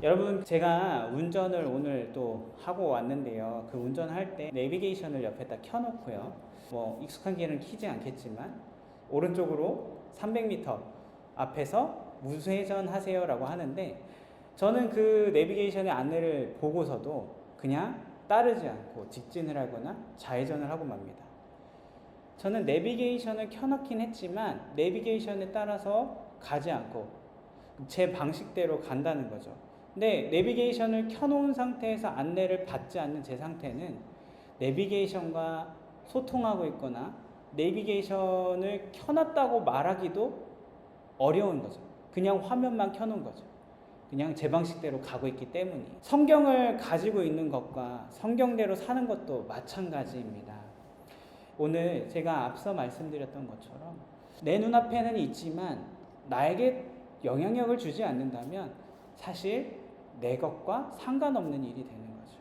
여러분, 제가 운전을 오늘 또 하고 왔는데요. 그 운전할 때 내비게이션을 옆에다 켜놓고요. 뭐 익숙한 길은 키지 않겠지만 오른쪽으로 300m 앞에서 무회전 하세요 라고 하는데, 저는 그 내비게이션의 안내를 보고서도 그냥 따르지 않고 직진을 하거나 좌회전을 하고 맙니다. 저는 내비게이션을 켜놓긴 했지만 내비게이션에 따라서 가지 않고 제 방식대로 간다는 거죠. 근데 내비게이션을 켜놓은 상태에서 안내를 받지 않는 제 상태는 내비게이션과 소통하고 있거나 내비게이션을 켜놨다고 말하기도 어려운 거죠. 그냥 화면만 켜놓은 거죠. 그냥 제 방식대로 가고 있기 때문이에요. 성경을 가지고 있는 것과 성경대로 사는 것도 마찬가지입니다. 오늘 제가 앞서 말씀드렸던 것처럼 내 눈앞에는 있지만 나에게 영향력을 주지 않는다면 사실 내 것과 상관없는 일이 되는 거죠.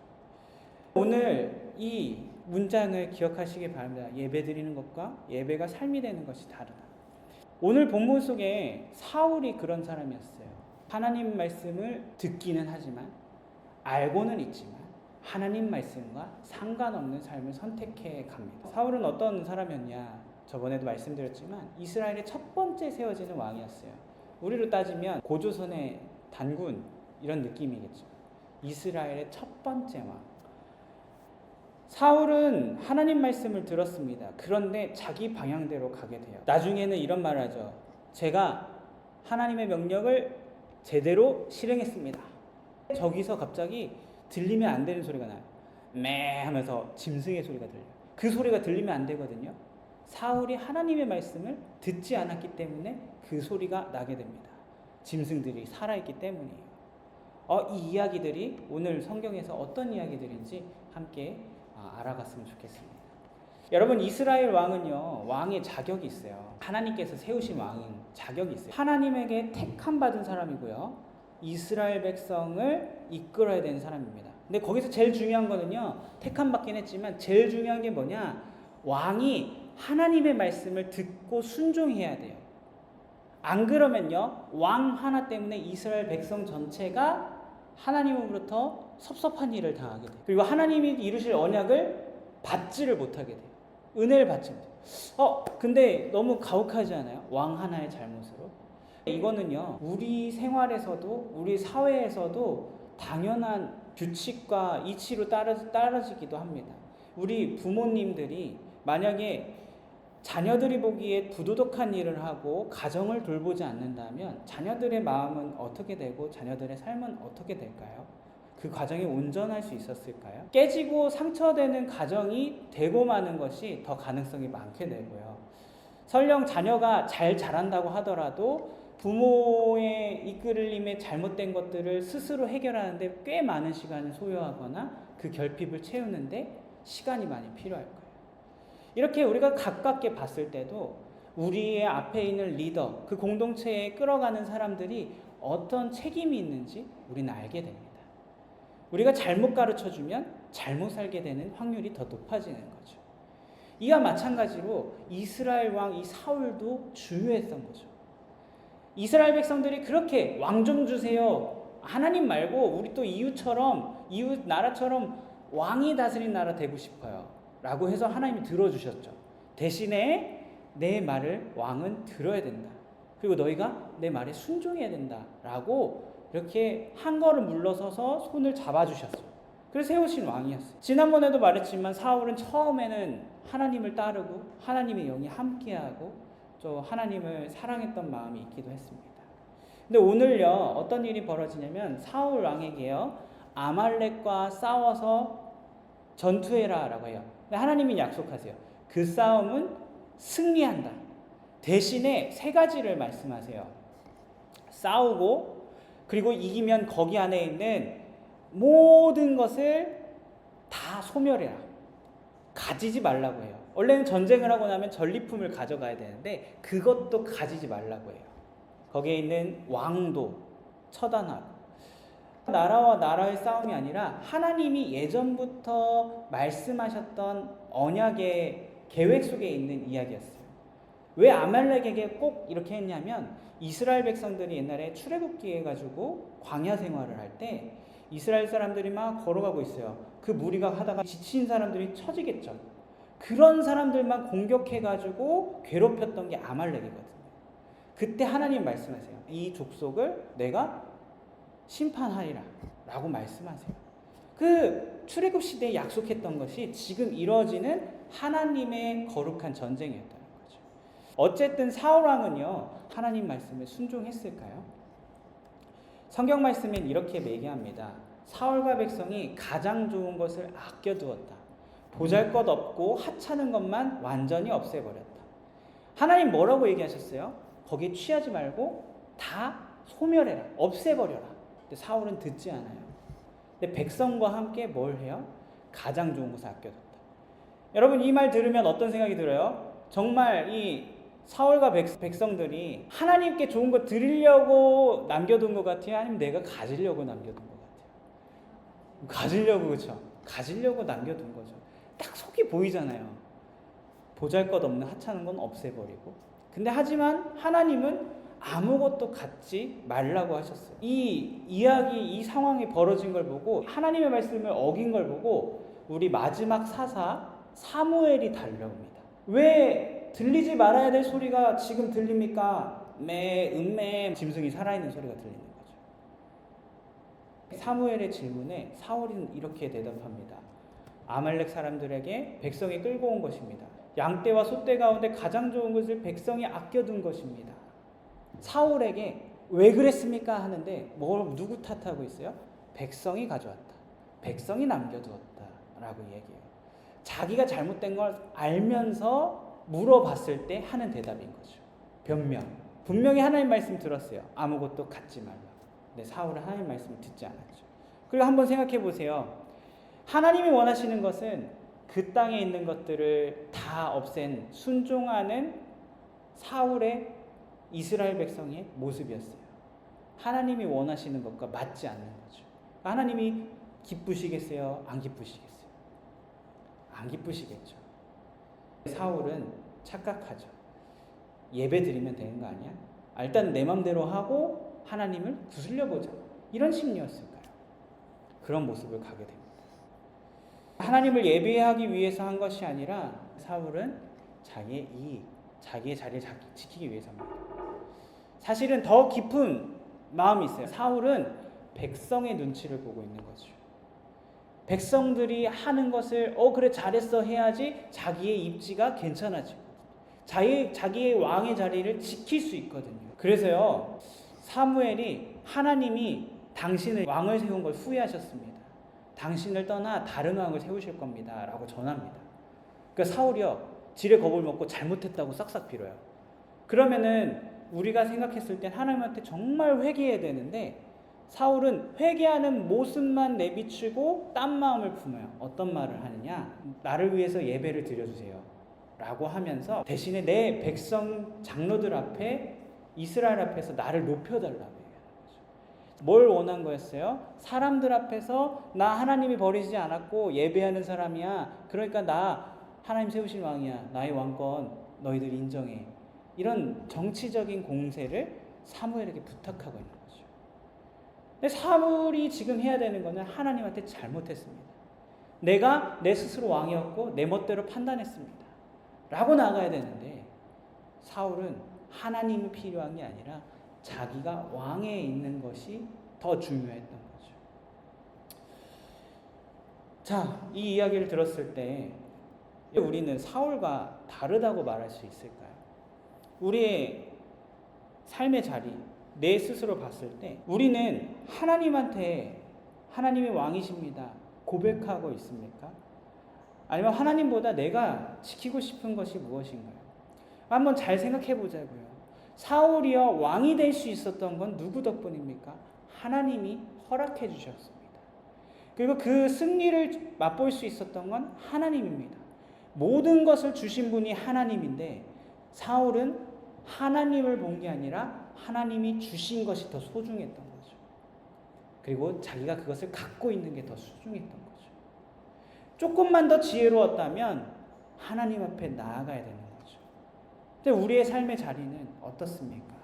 오늘 이 문장을 기억하시기 바랍니다. 예배드리는 것과 예배가 삶이 되는 것이 다르다. 오늘 본문 속에 사울이 그런 사람이었어요. 하나님 말씀을 듣기는 하지만 알고는 있지만 하나님 말씀과 상관없는 삶을 선택해 갑니다. 사울은 어떤 사람이었냐? 저번에도 말씀드렸지만 이스라엘의 첫 번째 세워지는 왕이었어요. 우리로 따지면 고조선의 단군 이런 느낌이겠죠. 이스라엘의 첫 번째 왕. 사울은 하나님 말씀을 들었습니다. 그런데 자기 방향대로 가게 돼요. 나중에는 이런 말을 하죠. 제가 하나님의 명령을 제대로 실행했습니다. 저기서 갑자기 들리면 안 되는 소리가 나요. 매 하면서 짐승의 소리가 들려요. 그 소리가 들리면 안 되거든요. 사울이 하나님의 말씀을 듣지 않았기 때문에 그 소리가 나게 됩니다. 짐승들이 살아있기 때문이에요. 이 이야기들이 오늘 성경에서 어떤 이야기들인지 함께 알아갔으면 좋겠습니다. 여러분, 이스라엘 왕은요, 왕의 자격이 있어요. 하나님께서 세우신 왕은 자격이 있어요. 하나님에게 택함 받은 사람이고요, 이스라엘 백성을 이끌어야 되는 사람입니다. 근데 거기서 제일 중요한 거는요, 택함 받긴 했지만 제일 중요한 게 뭐냐, 왕이 하나님의 말씀을 듣고 순종해야 돼요. 안 그러면요, 왕 하나 때문에 이스라엘 백성 전체가 하나님으로부터 섭섭한 일을 당하게 돼요. 그리고 하나님이 이루실 언약을 받지를 못하게 돼요. 은혜를 받지 못해요. 근데 너무 가혹하지 않아요? 왕 하나의 잘못으로. 이거는요, 우리 생활에서도 우리 사회에서도 당연한 규칙과 이치로 따라지기도 합니다. 우리 부모님들이 만약에 자녀들이 보기에 부도덕한 일을 하고 가정을 돌보지 않는다면 자녀들의 마음은 어떻게 되고 자녀들의 삶은 어떻게 될까요? 그 가정이 온전할 수 있었을까요? 깨지고 상처되는 가정이 되고 마는 것이 더 가능성이 많게 되고요. 설령 자녀가 잘 자란다고 하더라도 부모의 이끌림에 잘못된 것들을 스스로 해결하는데 꽤 많은 시간을 소요하거나 그 결핍을 채우는데 시간이 많이 필요할 거예요. 이렇게 우리가 가깝게 봤을 때도 우리의 앞에 있는 리더, 그 공동체에 끌어가는 사람들이 어떤 책임이 있는지 우리는 알게 됩니다. 우리가 잘못 가르쳐주면 잘못 살게 되는 확률이 더 높아지는 거죠. 이와 마찬가지로 이스라엘 왕 이 사울도 중요했던 거죠. 이스라엘 백성들이 그렇게 왕 좀 주세요, 하나님 말고 우리 또 이웃 나라처럼 왕이 다스린 나라 되고 싶어요 라고 해서 하나님이 들어주셨죠. 대신에 내 말을 왕은 들어야 된다. 그리고 너희가 내 말에 순종해야 된다 라고 이렇게 한 걸음 물러서서 손을 잡아주셨어요. 그래서 세우신 왕이었어요. 지난번에도 말했지만 사울은 처음에는 하나님을 따르고 하나님의 영이 함께하고 또 하나님을 사랑했던 마음이 있기도 했습니다. 근데 오늘요, 어떤 일이 벌어지냐면 사울 왕에게요, 아말렉과 싸워서 전투해라 라고 해요. 근데 하나님이 약속하세요. 그 싸움은 승리한다. 대신에 세 가지를 말씀하세요. 싸우고, 그리고 이기면 거기 안에 있는 모든 것을 다 소멸해라. 가지지 말라고 해요. 원래는 전쟁을 하고 나면 전리품을 가져가야 되는데 그것도 가지지 말라고 해요. 거기에 있는 왕도 처단하고. 나라와 나라의 싸움이 아니라 하나님이 예전부터 말씀하셨던 언약의 계획 속에 있는 이야기였어요. 왜 아말렉에게 꼭 이렇게 했냐면 이스라엘 백성들이 옛날에 출애굽기 해가지고 광야 생활을 할 때 이스라엘 사람들이 막 걸어가고 있어요. 그 무리가 하다가 지친 사람들이 처지겠죠. 그런 사람들만 공격해가지고 괴롭혔던 게 아말렉이거든요. 그때 하나님 말씀하세요. 이 족속을 내가 심판하리라 라고 말씀하세요. 그 출애굽 시대에 약속했던 것이 지금 이루어지는 하나님의 거룩한 전쟁이었다는 거죠. 어쨌든 사울 왕은요, 하나님 말씀에 순종했을까요? 성경 말씀엔 이렇게 얘기합니다. 사울과 백성이 가장 좋은 것을 아껴두었다. 보잘것없고 하찮은 것만 완전히 없애버렸다. 하나님 뭐라고 얘기하셨어요? 거기에 취하지 말고 다 소멸해라. 없애버려라. 근데 사울은 듣지 않아요. 근데 백성과 함께 뭘 해요? 가장 좋은 것을 아껴뒀다. 여러분 이 말 들으면 어떤 생각이 들어요? 정말 이 사울과 백성들이 하나님께 좋은 거 드리려고 남겨둔 것 같아요? 아니면 내가 가지려고 남겨둔 것 같아요? 가지려고, 그렇죠? 가지려고 남겨둔 거죠. 딱 속이 보이잖아요. 보잘것없는 하찮은 건 없애버리고. 근데 하지만 하나님은 아무것도 갖지 말라고 하셨어요. 이 이야기, 이 상황이 벌어진 걸 보고 하나님의 말씀을 어긴 걸 보고 우리 마지막 사사 사무엘이 달려옵니다. 왜 들리지 말아야 될 소리가 지금 들립니까? 음매 짐승이 살아있는 소리가 들리는 거죠. 사무엘의 질문에 사울은 이렇게 대답합니다. 아말렉 사람들에게 백성이 끌고 온 것입니다. 양떼와 소떼 가운데 가장 좋은 것을 백성이 아껴둔 것입니다. 사울에게 왜 그랬습니까? 하는데 누구 탓하고 있어요? 백성이 가져왔다. 백성이 남겨두었다. 라고 얘기해요. 자기가 잘못된 걸 알면서 물어봤을 때 하는 대답인 거죠. 변명. 분명히 하나님 말씀 들었어요. 아무것도 갖지 말라. 근데 사울은 하나님 말씀을 듣지 않았죠. 그리고 한번 생각해 보세요. 하나님이 원하시는 것은 그 땅에 있는 것들을 다 없앤 순종하는 사울의 이스라엘 백성의 모습이었어요. 하나님이 원하시는 것과 맞지 않는 거죠. 하나님이 기쁘시겠어요? 안 기쁘시겠어요? 안 기쁘시겠죠. 사울은 착각하죠. 예배 드리면 되는 거 아니야? 일단 내 맘대로 하고 하나님을 구슬려보자. 이런 심리였을까요? 그런 모습을 가게 됩니다. 하나님을 예배하기 위해서 한 것이 아니라 사울은 자기의 이익, 자기의 자리를 지키기 위해서입니다. 사실은 더 깊은 마음이 있어요. 사울은 백성의 눈치를 보고 있는 거죠. 백성들이 하는 것을 그래 잘했어 해야지 자기의 입지가 괜찮아지고 자기의 왕의 자리를 지킬 수 있거든요. 그래서요 사무엘이 하나님이 당신을 왕을 세운 걸 후회하셨습니다. 당신을 떠나 다른 왕을 세우실 겁니다 라고 전합니다. 그러니까 사울이요 지레 겁을 먹고 잘못했다고 싹싹 빌어요. 그러면은 우리가 생각했을 땐 하나님한테 정말 회개해야 되는데 사울은 회개하는 모습만 내비치고 딴 마음을 품어요. 어떤 말을 하느냐? 나를 위해서 예배를 드려주세요 라고 하면서 대신에 내 백성 장로들 앞에 이스라엘 앞에서 나를 높여달라고 얘기하는 거죠. 뭘 원한 거였어요? 사람들 앞에서 나 하나님이 버리지 않았고 예배하는 사람이야. 그러니까 나 하나님 세우신 왕이야. 나의 왕권 너희들 인정해. 이런 정치적인 공세를 사무엘에게 부탁하고 있는 거죠. 근데 사울이 지금 해야 되는 것은 하나님한테 잘못했습니다. 내가 내 스스로 왕이었고 내 멋대로 판단했습니다. 라고 나가야 되는데 사울은 하나님이 필요한 게 아니라 자기가 왕에 있는 것이 더 중요했던 거죠. 자, 이 이야기를 들었을 때 우리는 사울과 다르다고 말할 수 있을까요? 우리의 삶의 자리, 내 스스로 봤을 때 우리는 하나님한테 하나님이 왕이십니다 고백하고 있습니까? 아니면 하나님보다 내가 지키고 싶은 것이 무엇인가요? 한번 잘 생각해 보자고요. 사울이요 왕이 될 수 있었던 건 누구 덕분입니까? 하나님이 허락해 주셨습니다. 그리고 그 승리를 맛볼 수 있었던 건 하나님입니다. 모든 것을 주신 분이 하나님인데 사울은 하나님을 본 게 아니라 하나님이 주신 것이 더 소중했던 거죠. 그리고 자기가 그것을 갖고 있는 게 더 소중했던 거죠. 조금만 더 지혜로웠다면 하나님 앞에 나아가야 되는 거죠. 근데 우리의 삶의 자리는 어떻습니까?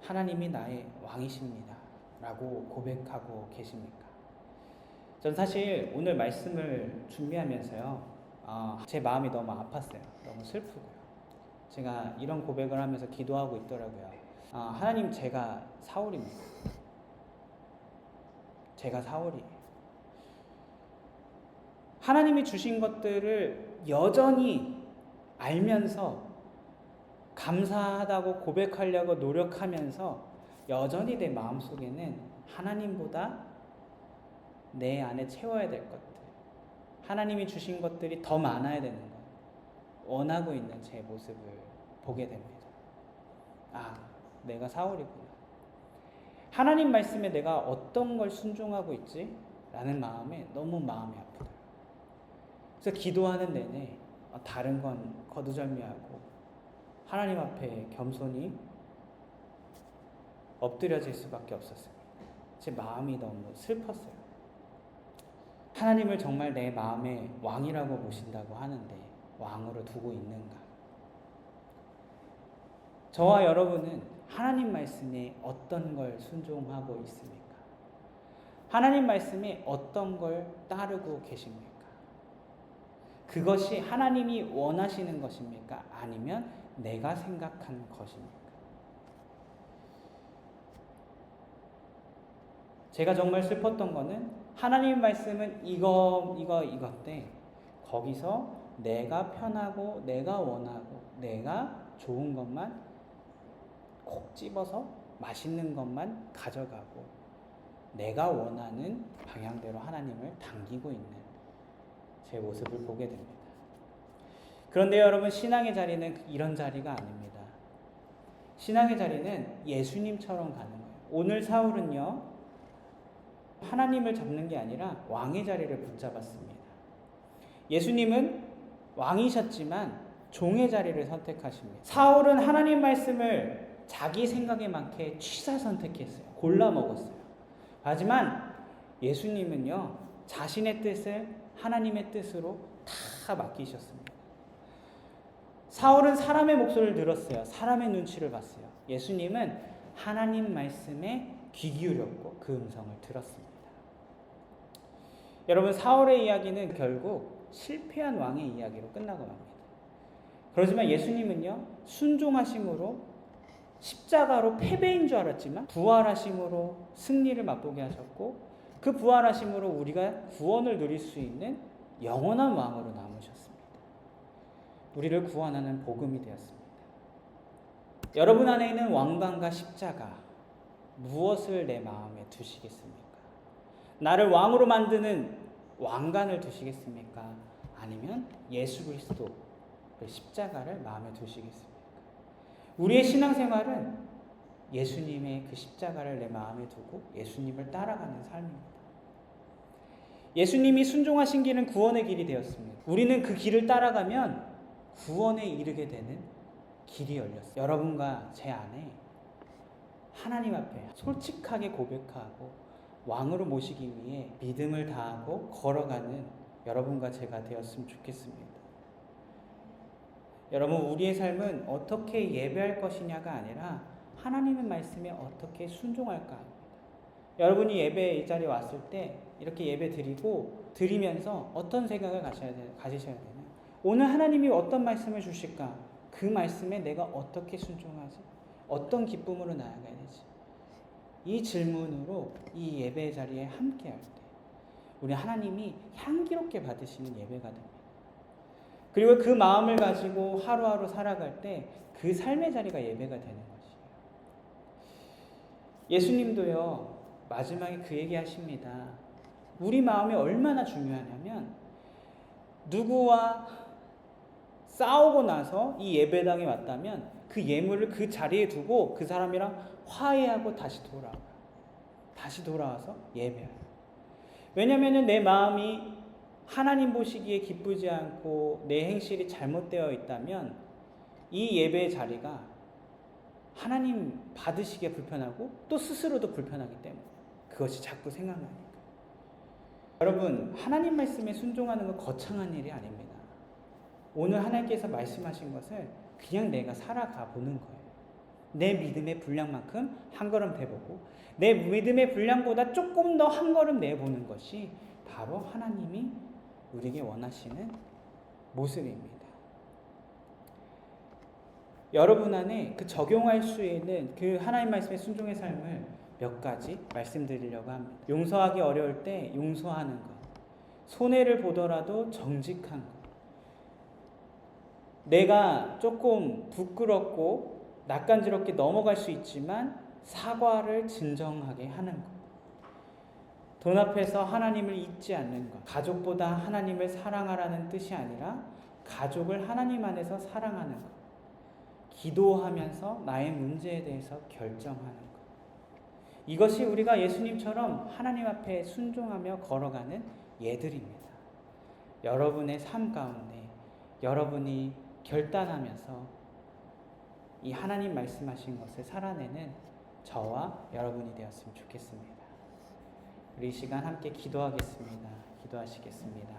하나님이 나의 왕이십니다 라고 고백하고 계십니까? 전 사실 오늘 말씀을 준비하면서요, 제 마음이 너무 아팠어요. 너무 슬프고요. 제가 이런 고백을 하면서 기도하고 있더라고요. 하나님, 제가 사울입니다. 제가 사울이에요. 하나님이 주신 것들을 여전히 알면서 감사하다고 고백하려고 노력하면서 여전히 내 마음속에는 하나님보다 내 안에 채워야 될 것들, 하나님이 주신 것들이 더 많아야 되는 것, 원하고 있는 제 모습을 보게 됩니다. 내가 사울이구나. 하나님 말씀에 내가 어떤 걸 순종하고 있지? 라는 마음에 너무 마음이 아프다. 그래서 기도하는 내내 다른 건 거두절미하고 하나님 앞에 겸손히 엎드려질 수밖에 없었습니다. 제 마음이 너무 슬펐어요. 하나님을 정말 내 마음의 왕이라고 모신다고 하는데 왕으로 두고 있는가? 저와 여러분은 하나님 말씀에 어떤 걸 순종하고 있습니까? 하나님 말씀에 어떤 걸 따르고 계십니까? 그것이 하나님이 원하시는 것입니까? 아니면 내가 생각한 것입니까? 제가 정말 슬펐던 거는 하나님 말씀은 이건데 거기서 내가 편하고 내가 원하고 내가 좋은 것만 콕 집어서 맛있는 것만 가져가고 내가 원하는 방향대로 하나님을 당기고 있는 제 모습을 보게 됩니다. 그런데 여러분, 신앙의 자리는 이런 자리가 아닙니다. 신앙의 자리는 예수님처럼 가는 거예요. 오늘 사울은요, 하나님을 잡는 게 아니라 왕의 자리를 붙잡았습니다. 예수님은 왕이셨지만 종의 자리를 선택하십니다. 사울은 하나님 말씀을 자기 생각에 맞게 취사 선택했어요. 골라 먹었어요. 하지만 예수님은요, 자신의 뜻을 하나님의 뜻으로 다 맡기셨습니다. 사울은 사람의 목소리를 들었어요. 사람의 눈치를 봤어요. 예수님은 하나님 말씀에 귀 기울였고 그 음성을 들었습니다. 여러분, 사울의 이야기는 결국 실패한 왕의 이야기로 끝나고 맙니다. 그렇지만 예수님은요, 순종하심으로 십자가로 패배인 줄 알았지만 부활하심으로 승리를 맛보게 하셨고 그 부활하심으로 우리가 구원을 누릴 수 있는 영원한 왕으로 남으셨습니다. 우리를 구원하는 복음이 되었습니다. 여러분 안에 있는 왕관과 십자가, 무엇을 내 마음에 두시겠습니까? 나를 왕으로 만드는 왕관을 두시겠습니까? 아니면 예수 그리스도 그 십자가를 마음에 두시겠습니까? 우리의 신앙생활은 예수님의 그 십자가를 내 마음에 두고 예수님을 따라가는 삶입니다. 예수님이 순종하신 길은 구원의 길이 되었습니다. 우리는 그 길을 따라가면 구원에 이르게 되는 길이 열렸습니다. 여러분과 제 안에 하나님 앞에 솔직하게 고백하고 왕으로 모시기 위해 믿음을 다하고 걸어가는 여러분과 제가 되었으면 좋겠습니다. 여러분, 우리의 삶은 어떻게 예배할 것이냐가 아니라 하나님의 말씀에 어떻게 순종할까 합니다. 여러분이 예배 이 자리에 왔을 때 이렇게 예배 드리면서 어떤 생각을 가지셔야 되냐? 오늘 하나님이 어떤 말씀을 주실까? 그 말씀에 내가 어떻게 순종하지? 어떤 기쁨으로 나아가야 되지? 이 질문으로 이 예배 자리에 함께할 때 우리 하나님이 향기롭게 받으시는 예배가 됩니다. 그리고 그 마음을 가지고 하루하루 살아갈 때 그 삶의 자리가 예배가 되는 것이에요. 예수님도요, 마지막에 그 얘기 하십니다. 우리 마음이 얼마나 중요하냐면 누구와 싸우고 나서 이 예배당에 왔다면 그 예물을 그 자리에 두고 그 사람이랑 화해하고 다시 돌아와서 예배해요. 왜냐하면 내 마음이 하나님 보시기에 기쁘지 않고 내 행실이 잘못되어 있다면 이 예배의 자리가 하나님 받으시기에 불편하고 또 스스로도 불편하기 때문에 그것이 자꾸 생각나니까. 여러분, 하나님 말씀에 순종하는 건 거창한 일이 아닙니다. 오늘 하나님께서 말씀하신 것을 그냥 내가 살아가 보는 거예요. 내 믿음의 분량만큼 한 걸음 대보고 내 믿음의 분량보다 조금 더 한 걸음 내보는 것이 바로 하나님이 우리에게 원하시는 모습입니다. 여러분 안에 그 적용할 수 있는 그 하나님 말씀의 순종의 삶을 몇 가지 말씀드리려고 합니다. 용서하기 어려울 때 용서하는 것, 손해를 보더라도 정직한 것, 내가 조금 부끄럽고 낯간지럽게 넘어갈 수 있지만 사과를 진정하게 하는 것, 돈 앞에서 하나님을 잊지 않는 것, 가족보다 하나님을 사랑하라는 뜻이 아니라 가족을 하나님 안에서 사랑하는 것, 기도하면서 나의 문제에 대해서 결정하는 것, 이것이 우리가 예수님처럼 하나님 앞에 순종하며 걸어가는 예들입니다. 여러분의 삶 가운데 여러분이 결단하면서 이 하나님 말씀하신 것을 살아내는 저와 여러분이 되었으면 좋겠습니다. 우리 이 시간 함께 기도하겠습니다. 기도하시겠습니다.